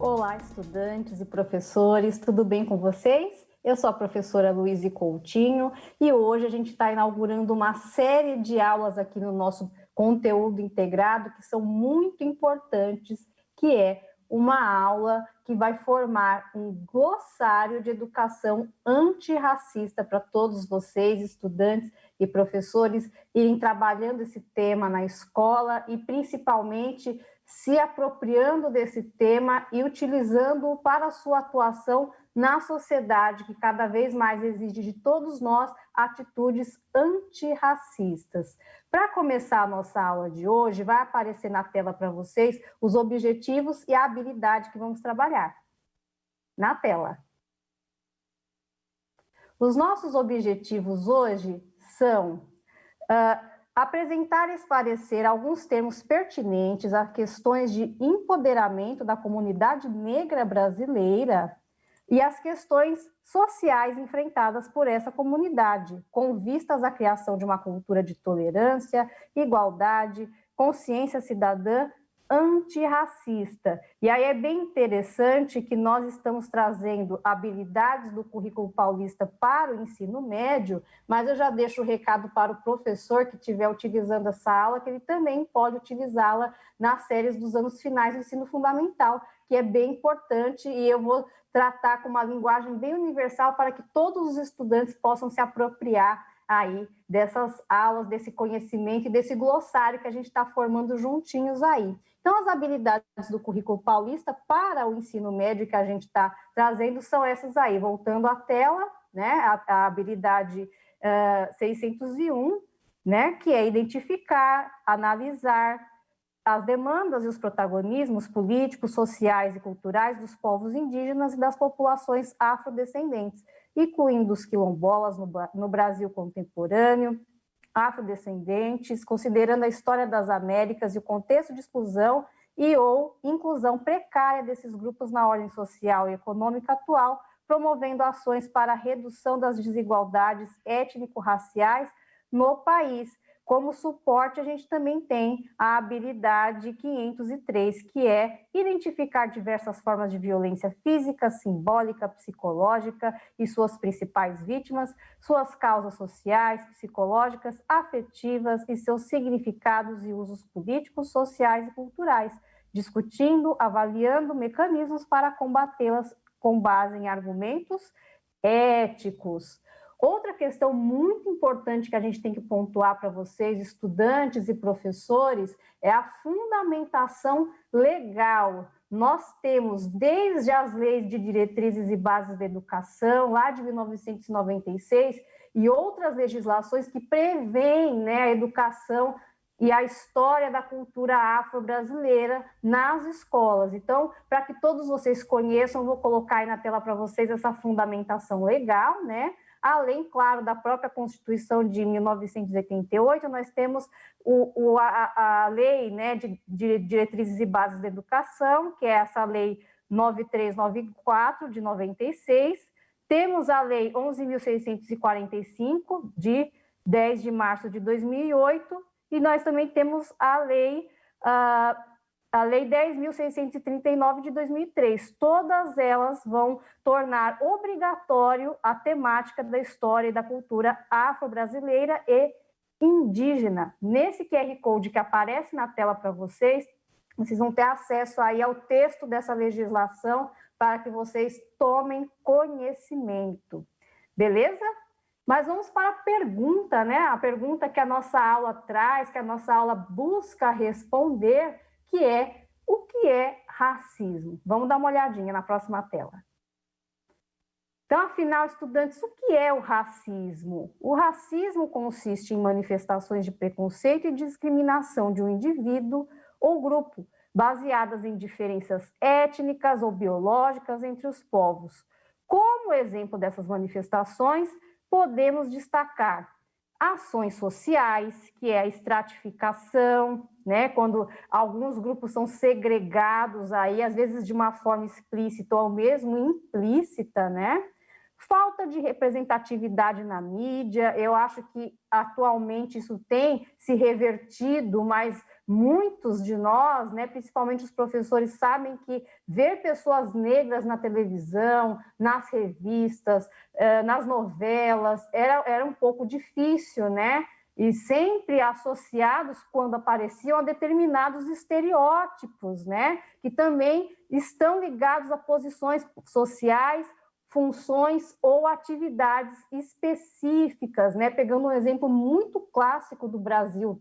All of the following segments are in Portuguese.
Olá, estudantes e professores, tudo bem com vocês? Eu sou a professora Luíse Coutinho e hoje a gente está inaugurando uma série de aulas aqui no nosso conteúdo integrado que são muito importantes, que é uma aula que vai formar um glossário de educação antirracista para todos vocês, estudantes e professores, irem trabalhando esse tema na escola e principalmente se apropriando desse tema e utilizando-o para a sua atuação na sociedade, que cada vez mais exige de todos nós atitudes antirracistas. Para começar a nossa aula de hoje, vai aparecer na tela para vocês os objetivos e a habilidade que vamos trabalhar. Na tela. Os nossos objetivos hoje são apresentar e esclarecer alguns termos pertinentes a questões de empoderamento da comunidade negra brasileira e as questões sociais enfrentadas por essa comunidade, com vistas à criação de uma cultura de tolerância, igualdade, consciência cidadã antirracista. E aí é bem interessante que nós estamos trazendo habilidades do currículo paulista para o ensino médio, mas eu já deixo o recado para o professor que estiver utilizando essa aula, que ele também pode utilizá-la nas séries dos anos finais do ensino fundamental, que é bem importante, e eu vou tratar com uma linguagem bem universal para que todos os estudantes possam se apropriar aí dessas aulas, desse conhecimento e desse glossário que a gente está formando juntinhos aí. Então, as habilidades do currículo paulista para o ensino médio que a gente está trazendo são essas aí. Voltando à tela, né, a habilidade 601, né, que é identificar, analisar as demandas e os protagonismos políticos, sociais e culturais dos povos indígenas e das populações afrodescendentes, incluindo os quilombolas no Brasil contemporâneo, afrodescendentes, considerando a história das Américas e o contexto de exclusão e ou inclusão precária desses grupos na ordem social e econômica atual, promovendo ações para a redução das desigualdades étnico-raciais no país. Como suporte, a gente também tem a habilidade 503, que é identificar diversas formas de violência física, simbólica, psicológica e suas principais vítimas, suas causas sociais, psicológicas, afetivas e seus significados e usos políticos, sociais e culturais, discutindo, avaliando mecanismos para combatê-las com base em argumentos éticos. Outra questão muito importante que a gente tem que pontuar para vocês, estudantes e professores, é a fundamentação legal. Nós temos desde as leis de diretrizes e bases da educação, lá de 1996, e outras legislações que prevêem, né, a educação e a história da cultura afro-brasileira nas escolas. Então, para que todos vocês conheçam, vou colocar aí na tela para vocês essa fundamentação legal, né? Além, claro, da própria Constituição de 1988, nós temos a lei, né, de diretrizes e bases da educação, que é essa lei 9394 de 96. Temos a lei 11.645 de 10 de março de 2008 e nós também temos a lei 10.639 de 2003, todas elas vão tornar obrigatório a temática da história e da cultura afro-brasileira e indígena. Nesse QR Code que aparece na tela para vocês, vocês vão ter acesso aí ao texto dessa legislação para que vocês tomem conhecimento. Beleza? Mas vamos para a pergunta, né? A pergunta que a nossa aula traz, que a nossa aula busca responder, que é o que é racismo. Vamos dar uma olhadinha na próxima tela. Então, afinal, estudantes, o que é o racismo? O racismo consiste em manifestações de preconceito e discriminação de um indivíduo ou grupo, baseadas em diferenças étnicas ou biológicas entre os povos. Como exemplo dessas manifestações, podemos destacar ações sociais, que é a estratificação, né? Quando alguns grupos são segregados aí, às vezes de uma forma explícita ou mesmo implícita, né? Falta de representatividade na mídia, eu acho que atualmente isso tem se revertido, mas muitos de nós, né, principalmente os professores, sabem que ver pessoas negras na televisão, nas revistas, nas novelas, era um pouco difícil, né? E sempre associados, quando apareciam, a determinados estereótipos, né? Que também estão ligados a posições sociais, funções ou atividades específicas, né? Pegando um exemplo muito clássico do Brasil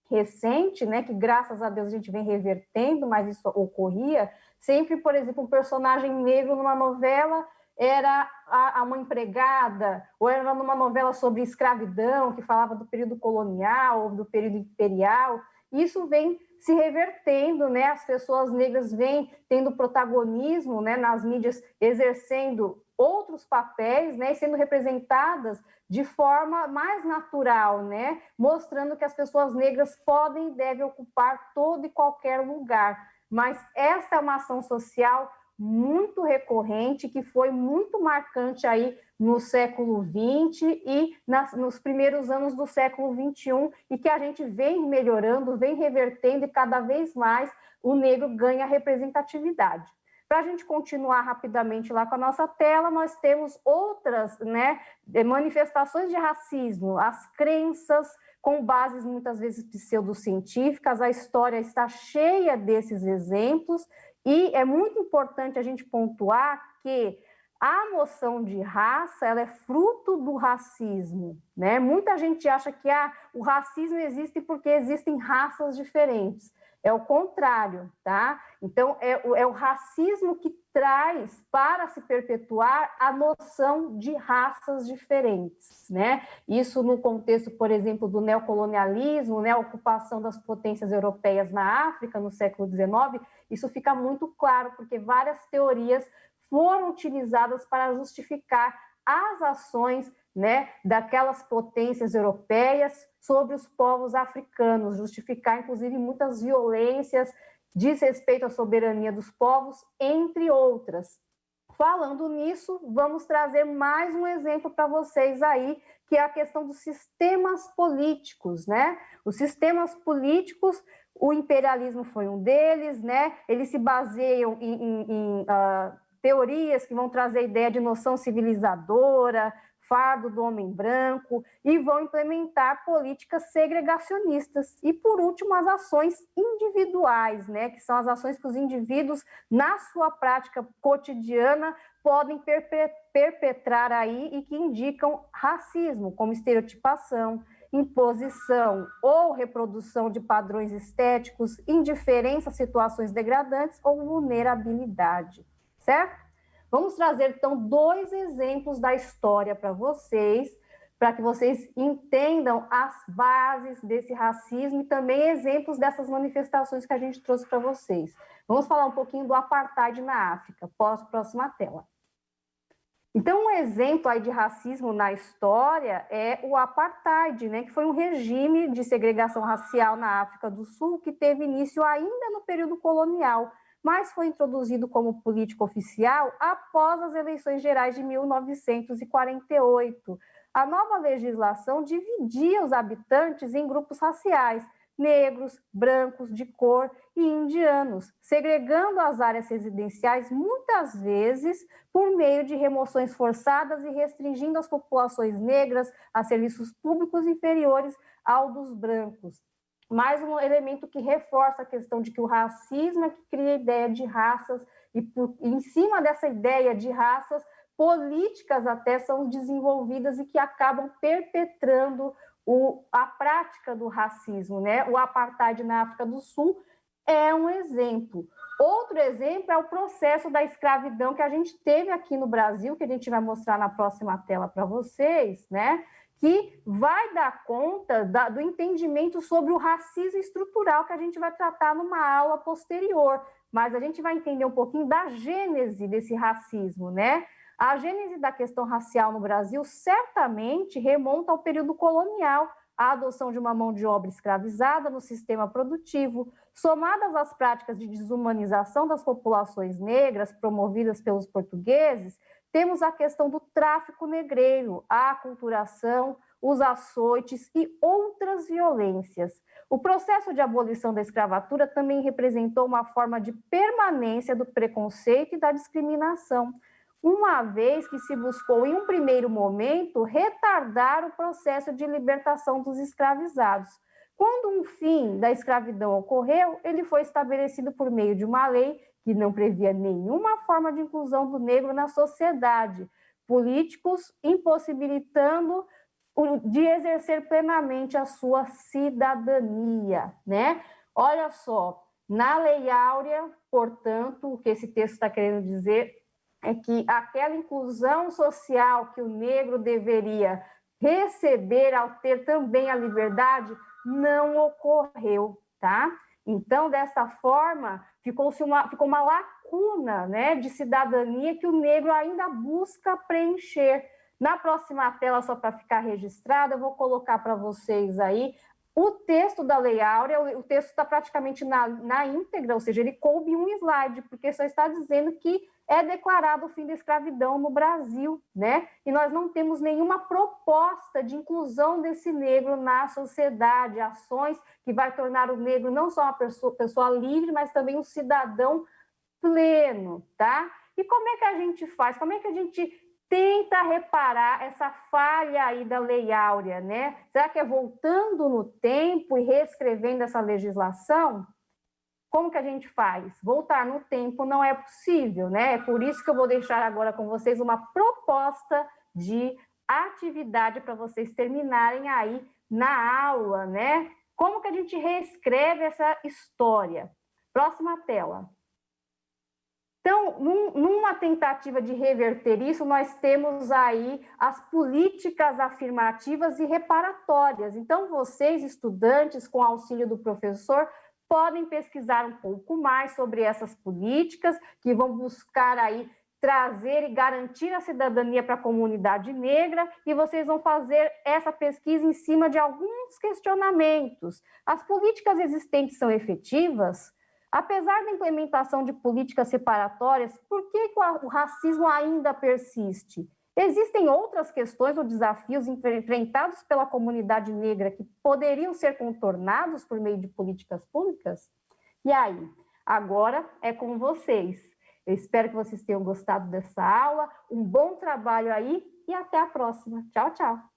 recente, né? Que graças a Deus a gente vem revertendo, mas isso ocorria sempre, por exemplo, um personagem negro numa novela era uma empregada, ou era numa novela sobre escravidão, que falava do período colonial ou do período imperial. Isso vem se revertendo, né? As pessoas negras vêm tendo protagonismo, né, nas mídias, exercendo outros papéis, né, e sendo representadas de forma mais natural, né, mostrando que as pessoas negras podem e devem ocupar todo e qualquer lugar. Mas esta é uma ação social muito recorrente, que foi muito marcante aí no século XX e nos primeiros anos do século XXI, e que a gente vem melhorando, vem revertendo, e cada vez mais o negro ganha representatividade. Para a gente continuar rapidamente lá com a nossa tela, nós temos outras, né, manifestações de racismo, as crenças com bases muitas vezes pseudocientíficas. A história está cheia desses exemplos, e é muito importante a gente pontuar que a noção de raça, ela é fruto do racismo, né? Muita gente acha que o racismo existe porque existem raças diferentes. É o contrário, tá? Então, é o racismo que traz para se perpetuar a noção de raças diferentes, né? Isso no contexto, por exemplo, do neocolonialismo, né? A ocupação das potências europeias na África no século XIX, isso fica muito claro, porque várias teorias foram utilizadas para justificar as ações, né, daquelas potências europeias sobre os povos africanos, justificar, inclusive, muitas violências, diz respeito à soberania dos povos, entre outras. Falando nisso, vamos trazer mais um exemplo para vocês aí, que é a questão dos sistemas políticos, né? Os sistemas políticos, o imperialismo foi um deles, né? Eles se baseiam em teorias que vão trazer a ideia de noção civilizadora, fardo do homem branco, e vão implementar políticas segregacionistas. E, por último, as ações individuais, né, que são as ações que os indivíduos, na sua prática cotidiana, podem perpetrar aí e que indicam racismo, como estereotipação, imposição ou reprodução de padrões estéticos, indiferença a situações degradantes ou vulnerabilidade, certo? Vamos trazer, então, 2 exemplos da história para que vocês entendam as bases desse racismo e também exemplos dessas manifestações que a gente trouxe para vocês. Vamos falar um pouquinho do apartheid na África, próxima tela. Então, um exemplo aí de racismo na história é o apartheid, né, que foi um regime de segregação racial na África do Sul que teve início ainda no período colonial, mas foi introduzido como política oficial após as eleições gerais de 1948. A nova legislação dividia os habitantes em grupos raciais, negros, brancos, de cor e indianos, segregando as áreas residenciais muitas vezes por meio de remoções forçadas e restringindo as populações negras a serviços públicos inferiores ao dos brancos. Mais um elemento que reforça a questão de que o racismo é que cria a ideia de raças, e em cima dessa ideia de raças, políticas até são desenvolvidas e que acabam perpetrando a prática do racismo, né? O apartheid na África do Sul é um exemplo. Outro exemplo é o processo da escravidão que a gente teve aqui no Brasil, que a gente vai mostrar na próxima tela para vocês, né? Que vai dar conta do entendimento sobre o racismo estrutural que a gente vai tratar numa aula posterior, mas a gente vai entender um pouquinho da gênese desse racismo, né? A gênese da questão racial no Brasil certamente remonta ao período colonial, a adoção de uma mão de obra escravizada no sistema produtivo, somadas às práticas de desumanização das populações negras promovidas pelos portugueses, temos a questão do tráfico negreiro, a aculturação, os açoites e outras violências. O processo de abolição da escravatura também representou uma forma de permanência do preconceito e da discriminação, uma vez que se buscou, em um primeiro momento, retardar o processo de libertação dos escravizados. Quando um fim da escravidão ocorreu, ele foi estabelecido por meio de uma lei que não previa nenhuma forma de inclusão do negro na sociedade, políticos impossibilitando de exercer plenamente a sua cidadania, né? Olha só, na Lei Áurea, portanto, o que esse texto está querendo dizer é que aquela inclusão social que o negro deveria receber ao ter também a liberdade não ocorreu, tá? Então, dessa forma, ficou uma lacuna, né, de cidadania que o negro ainda busca preencher. Na próxima tela, só para ficar registrado, eu vou colocar para vocês aí o texto da Lei Áurea. O texto está praticamente na íntegra, ou seja, ele coube um slide, porque só está dizendo que é declarado o fim da escravidão no Brasil, né? E nós não temos nenhuma proposta de inclusão desse negro na sociedade, ações que vai tornar o negro não só uma pessoa livre, mas também um cidadão pleno, tá? E como é que a gente faz? Como é que a gente tenta reparar essa falha aí da Lei Áurea, né? Será que é voltando no tempo e reescrevendo essa legislação? Como que a gente faz? Voltar no tempo não é possível, né? É por isso que eu vou deixar agora com vocês uma proposta de atividade para vocês terminarem aí na aula, né? Como que a gente reescreve essa história? Próxima tela. Então, numa tentativa de reverter isso, nós temos aí as políticas afirmativas e reparatórias. Então, vocês, estudantes, com auxílio do professor, podem pesquisar um pouco mais sobre essas políticas que vão buscar aí trazer e garantir a cidadania para a comunidade negra, e vocês vão fazer essa pesquisa em cima de alguns questionamentos. As políticas existentes são efetivas? Apesar da implementação de políticas separatórias, por que o racismo ainda persiste? Existem outras questões ou desafios enfrentados pela comunidade negra que poderiam ser contornados por meio de políticas públicas? E aí, agora é com vocês. Eu espero que vocês tenham gostado dessa aula. Um bom trabalho aí e até a próxima. Tchau, tchau.